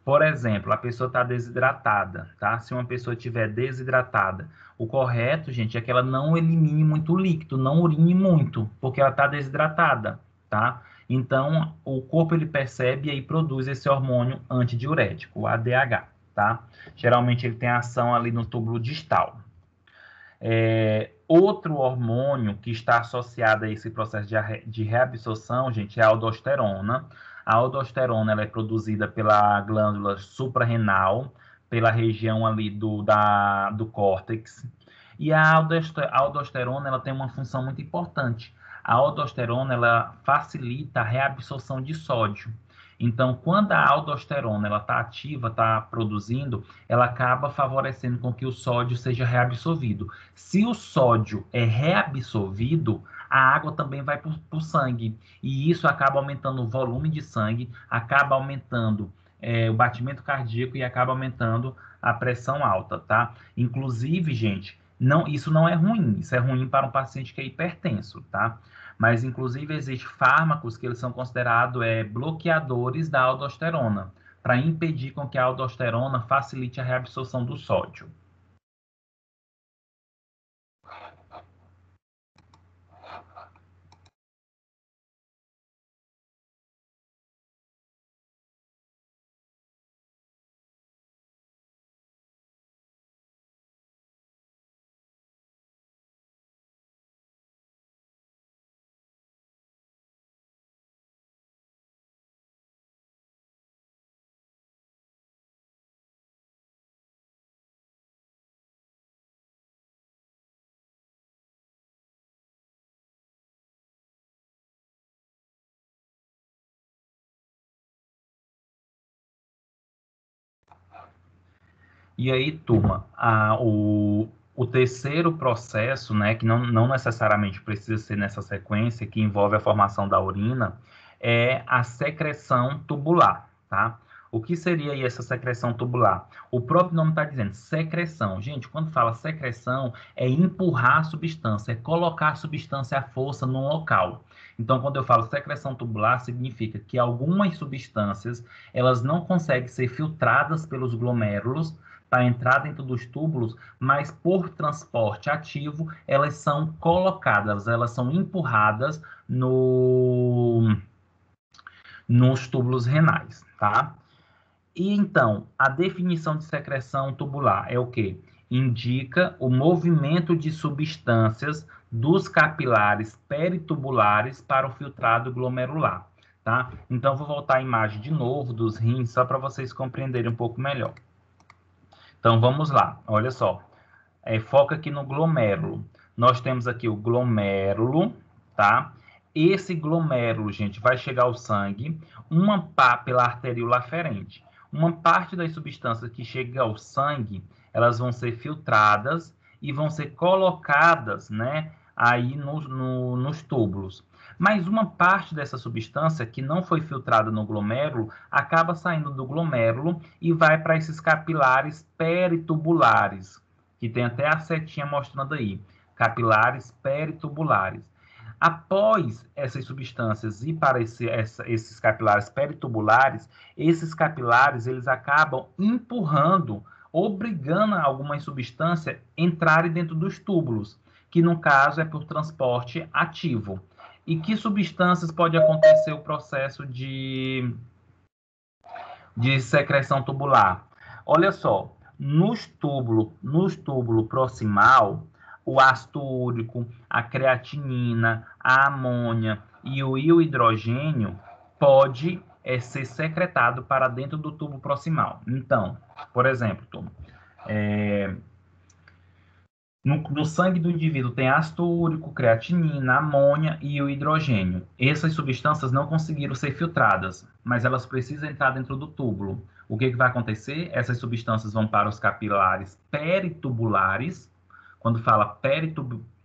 Por exemplo, a pessoa está desidratada, tá? Se uma pessoa estiver desidratada, o correto, gente, é que ela não elimine muito líquido, não urine muito, porque ela está desidratada, tá? Então, o corpo ele percebe e aí produz esse hormônio antidiurético, o ADH, tá? Geralmente ele tem ação ali no túbulo distal. Outro hormônio que está associado a esse processo de reabsorção, gente, é a aldosterona. A aldosterona ela é produzida pela glândula suprarrenal, pela região ali do córtex. E a aldosterona ela tem uma função muito importante. A aldosterona ela facilita a reabsorção de sódio. Então, quando a aldosterona ela está ativa, está produzindo, ela acaba favorecendo com que o sódio seja reabsorvido. Se o sódio é reabsorvido, a água também vai para o sangue. E isso acaba aumentando o volume de sangue, acaba aumentando o batimento cardíaco e acaba aumentando a pressão alta, tá? Inclusive, gente, isso não é ruim. Isso é ruim para um paciente que é hipertenso, tá? Mas, inclusive, existem fármacos que eles são considerados bloqueadores da aldosterona, para impedir com que a aldosterona facilite a reabsorção do sódio. E aí, turma, o terceiro processo, né, que não necessariamente precisa ser nessa sequência, que envolve a formação da urina, é a secreção tubular, tá? O que seria aí essa secreção tubular? O próprio nome está dizendo secreção. Gente, quando fala secreção, é empurrar a substância, é colocar a substância à força num local. Então, quando eu falo secreção tubular, significa que algumas substâncias, elas não conseguem ser filtradas pelos glomérulos, para entrar dentro dos túbulos, mas por transporte ativo, elas são colocadas, elas são empurradas nos túbulos renais, tá? E então, a definição de secreção tubular é o quê? Indica o movimento de substâncias dos capilares peritubulares para o filtrado glomerular, tá? Então, vou voltar a imagem de novo dos rins, só para vocês compreenderem um pouco melhor. Então, vamos lá, olha só. Foca aqui no glomérulo. Nós temos aqui o glomérulo, tá? Esse glomérulo, gente, vai chegar ao sangue, pela arteríola aferente. Uma parte das substâncias que chegam ao sangue, elas vão ser filtradas e vão ser colocadas, né, aí nos túbulos. Mas uma parte dessa substância que não foi filtrada no glomérulo acaba saindo do glomérulo e vai para esses capilares peritubulares, que tem até a setinha mostrando aí, capilares peritubulares. Após essas substâncias ir para esses capilares peritubulares, esses capilares eles acabam empurrando obrigando algumas substâncias a entrarem dentro dos túbulos, que no caso é por transporte ativo. E que substâncias pode acontecer o processo de secreção tubular? Olha só, nos túbulos proximal, o ácido úrico, a creatinina, a amônia e o hidrogênio pode ser secretado para dentro do tubo proximal. Então, por exemplo, turma, no sangue do indivíduo tem ácido úrico, creatinina, amônia e o hidrogênio. Essas substâncias não conseguiram ser filtradas, mas elas precisam entrar dentro do túbulo. O que vai acontecer? Essas substâncias vão para os capilares peritubulares. Quando fala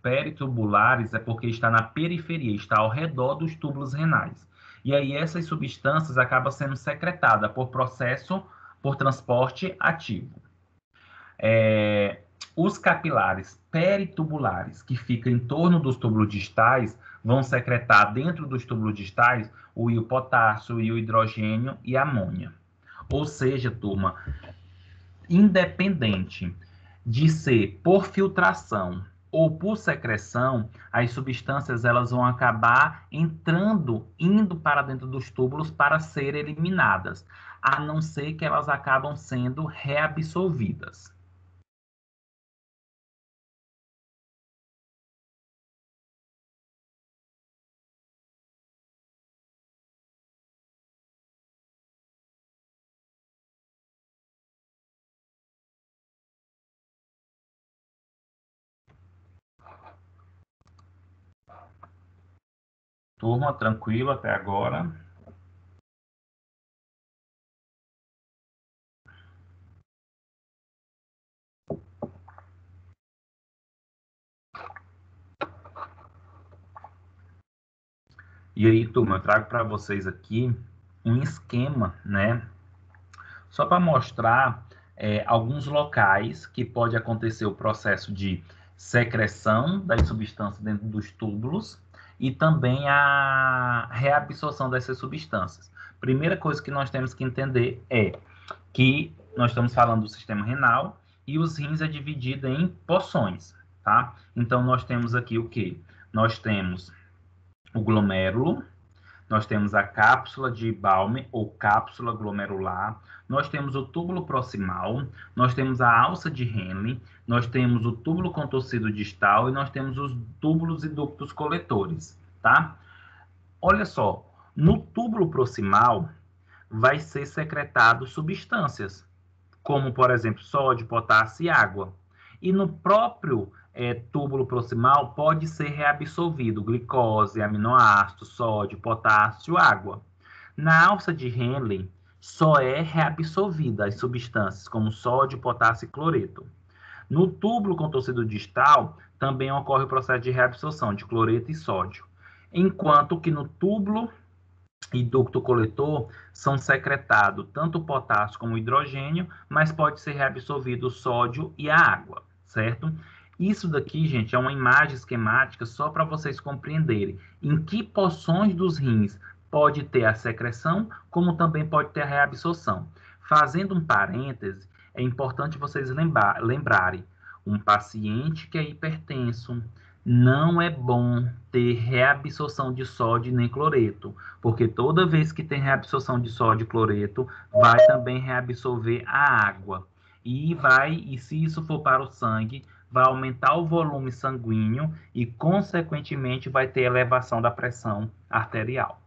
peritubulares, é porque está na periferia, está ao redor dos túbulos renais. E aí essas substâncias acabam sendo secretadas por transporte ativo. Os capilares peritubulares, que ficam em torno dos túbulos distais, vão secretar dentro dos túbulos distais o íon potássio, o íon hidrogênio e a amônia. Ou seja, turma, independente de ser por filtração ou por secreção, as substâncias elas vão acabar indo para dentro dos túbulos para serem eliminadas, a não ser que elas acabam sendo reabsorvidas. Turma, tranquilo até agora? E aí, turma, eu trago para vocês aqui um esquema, né? Só para mostrar alguns locais que pode acontecer o processo de secreção das substâncias dentro dos túbulos e também a reabsorção dessas substâncias. Primeira coisa que nós temos que entender é que nós estamos falando do sistema renal e os rins é dividido em porções, tá? Então, nós temos aqui o quê? Nós temos o glomérulo, nós temos a cápsula de Balmer ou cápsula glomerular, nós temos o túbulo proximal, nós temos a alça de Henle, nós temos o túbulo contorcido distal e nós temos os túbulos e ductos coletores, tá? Olha só, no túbulo proximal vai ser secretado substâncias, como, por exemplo, sódio, potássio e água. E no próprio túbulo proximal pode ser reabsorvido glicose, aminoácidos, sódio, potássio, água. Na alça de Henle, só é reabsorvida as substâncias como sódio, potássio e cloreto. No túbulo contorcido distal, também ocorre o processo de reabsorção de cloreto e sódio. Enquanto que no túbulo e ducto coletor são secretados tanto o potássio como o hidrogênio, mas pode ser reabsorvido o sódio e a água, certo? Isso daqui, gente, é uma imagem esquemática só para vocês compreenderem em que porções dos rins pode ter a secreção, como também pode ter a reabsorção. Fazendo um parêntese, é importante vocês lembrarem, um paciente que é hipertenso, não é bom ter reabsorção de sódio nem cloreto, porque toda vez que tem reabsorção de sódio e cloreto, vai também reabsorver a água. E se isso for para o sangue, vai aumentar o volume sanguíneo e, consequentemente, vai ter elevação da pressão arterial.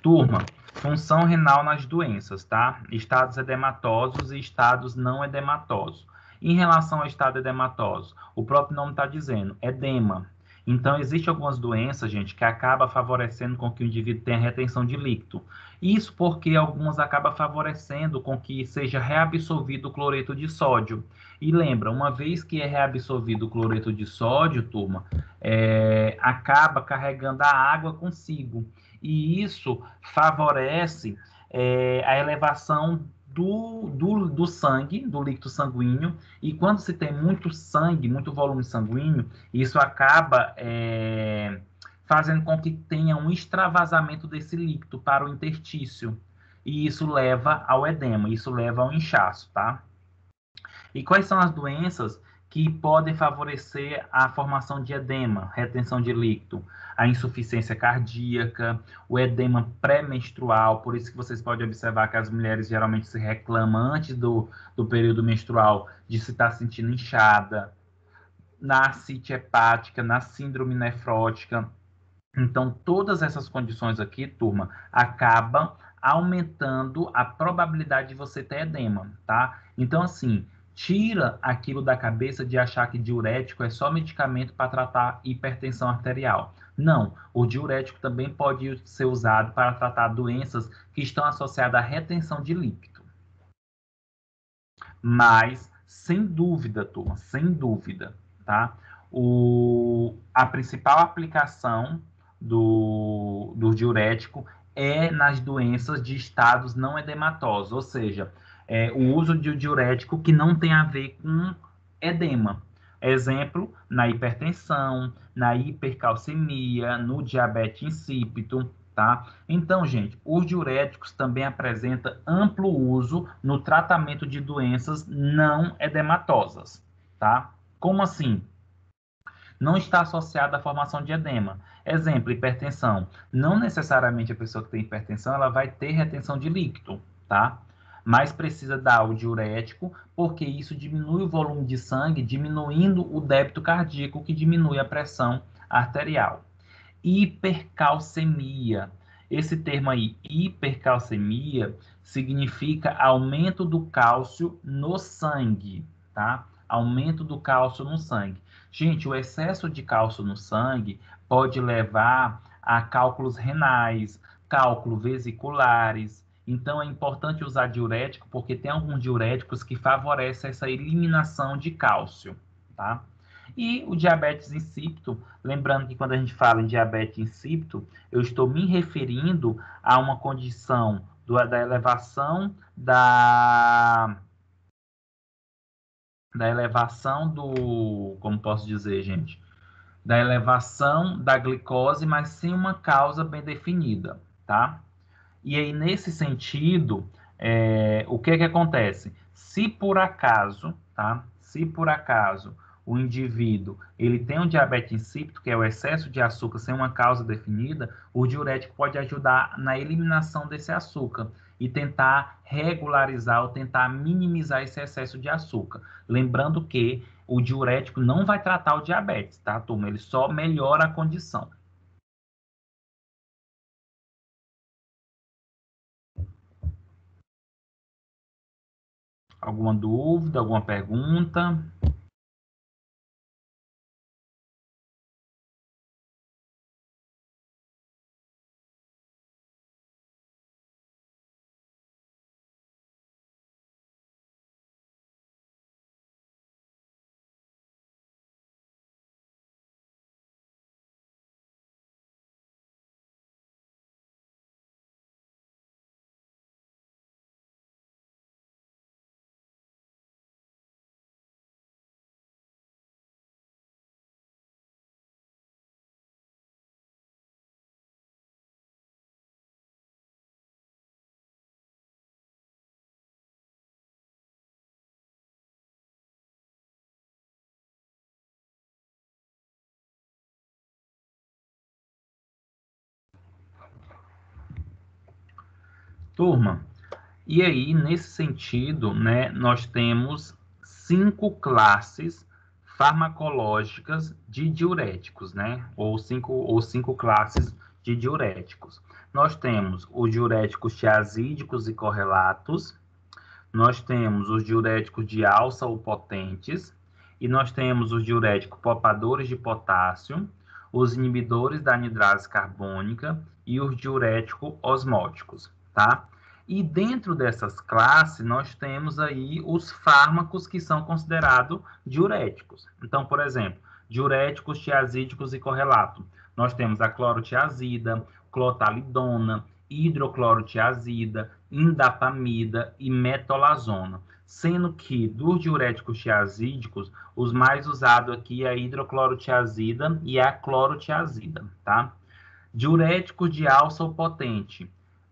Turma, função renal nas doenças, tá? Estados edematosos e estados não edematosos. Em relação ao estado edematoso, o próprio nome está dizendo, edema. Então, existem algumas doenças, gente, que acaba favorecendo com que o indivíduo tenha retenção de líquido. Isso porque algumas acabam favorecendo com que seja reabsorvido o cloreto de sódio. E lembra, uma vez que é reabsorvido o cloreto de sódio, turma, acaba carregando a água consigo. E isso favorece a elevação do sangue, do líquido sanguíneo, e quando se tem muito sangue, muito volume sanguíneo, isso acaba fazendo com que tenha um extravasamento desse líquido para o interstício, e isso leva ao edema, isso leva ao inchaço, tá? E quais são as doenças que podem favorecer a formação de edema, retenção de líquido? A insuficiência cardíaca, o edema pré-menstrual, por isso que vocês podem observar que as mulheres geralmente se reclamam antes do período menstrual de se estar sentindo inchada, na ascite hepática, na síndrome nefrótica. Então, todas essas condições aqui, turma, acabam aumentando a probabilidade de você ter edema, tá? Então, assim, tira aquilo da cabeça de achar que diurético é só medicamento para tratar hipertensão arterial. Não, o diurético também pode ser usado para tratar doenças que estão associadas à retenção de líquido. Mas, sem dúvida, turma, sem dúvida, tá? A principal aplicação do diurético é nas doenças de estados não edematosos, ou seja, o uso de diurético que não tem a ver com edema. Exemplo, na hipertensão, na hipercalcemia, no diabetes insípido, tá? Então, gente, os diuréticos também apresentam amplo uso no tratamento de doenças não edematosas, tá? Como assim? Não está associada à formação de edema. Exemplo, hipertensão. Não necessariamente a pessoa que tem hipertensão ela vai ter retenção de líquido, tá? Mas precisa dar o diurético, porque isso diminui o volume de sangue, diminuindo o débito cardíaco, que diminui a pressão arterial. Hipercalcemia. Esse termo aí, hipercalcemia, significa aumento do cálcio no sangue, tá? Aumento do cálcio no sangue. Gente, o excesso de cálcio no sangue pode levar a cálculos renais, cálculos vesiculares. Então, é importante usar diurético, porque tem alguns diuréticos que favorecem essa eliminação de cálcio, tá? E o diabetes insípido, lembrando que quando a gente fala em diabetes insípido, eu estou me referindo a uma condição da elevação da elevação como posso dizer, gente? Da elevação da glicose, mas sem uma causa bem definida, tá? E aí, nesse sentido, o que acontece? Se por acaso, tá? Se por acaso o indivíduo ele tem um diabetes insípido, que é o excesso de açúcar sem uma causa definida, o diurético pode ajudar na eliminação desse açúcar e tentar regularizar ou tentar minimizar esse excesso de açúcar. Lembrando que o diurético não vai tratar o diabetes, tá, turma? Ele só melhora a condição. Alguma dúvida, alguma pergunta? Turma, e aí, nesse sentido, né, nós temos 5 classes farmacológicas de diuréticos, né? Ou cinco classes de diuréticos. Nós temos os diuréticos tiazídicos e correlatos, nós temos os diuréticos de alça ou potentes, e nós temos os diuréticos poupadores de potássio, os inibidores da anidrase carbônica e os diuréticos osmóticos, tá? E dentro dessas classes, nós temos aí os fármacos que são considerados diuréticos. Então, por exemplo, diuréticos tiazídicos e correlato. Nós temos a clorotiazida, clotalidona, hidroclorotiazida, indapamida e metolazona. Sendo que dos diuréticos tiazídicos, os mais usados aqui é a hidroclorotiazida e a clorotiazida, tá? Diuréticos de alça ou potente,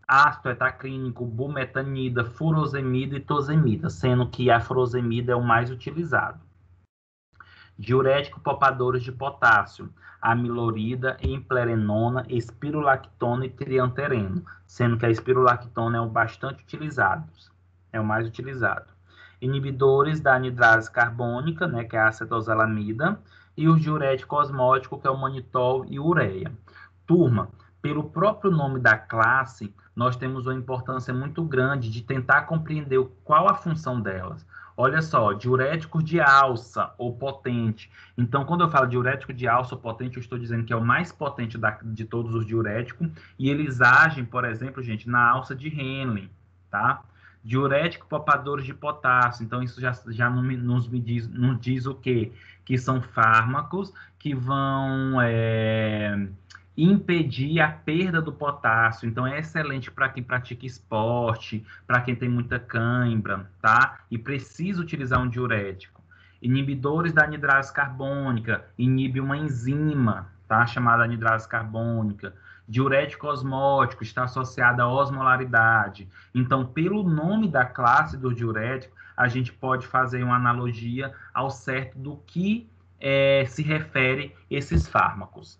ácido etaclínico, bumetanida, furosemida e tosemida, sendo que a furosemida é o mais utilizado. Diurético poupadores de potássio, amilorida, emplerenona, espirulactona e triantereno, sendo que a espirulactona é o bastante utilizado, é o mais utilizado. Inibidores da anidrase carbônica, né, que é a acetosalamida, e os diuréticos osmóticos, que é o manitol e ureia. Turma, pelo próprio nome da classe, nós temos uma importância muito grande de tentar compreender qual a função delas. Olha só, diuréticos de alça ou potente. Então, quando eu falo diurético de alça ou potente, eu estou dizendo que é o mais potente de todos os diuréticos, e eles agem, por exemplo, gente, na alça de Henle, tá? Diurético poupadores de potássio. Então, isso já nos diz o quê? Que são fármacos que vão impedir a perda do potássio. Então, é excelente para quem pratica esporte, para quem tem muita cãibra, tá? E precisa utilizar um diurético. Inibidores da anidrase carbônica, inibe uma enzima, tá? Chamada anidrase carbônica. Diurético osmótico, está associado à osmolaridade. Então, pelo nome da classe do diurético, a gente pode fazer uma analogia ao certo do que se refere esses fármacos.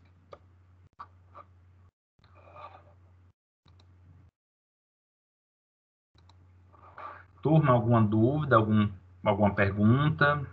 Turma, alguma dúvida, alguma pergunta?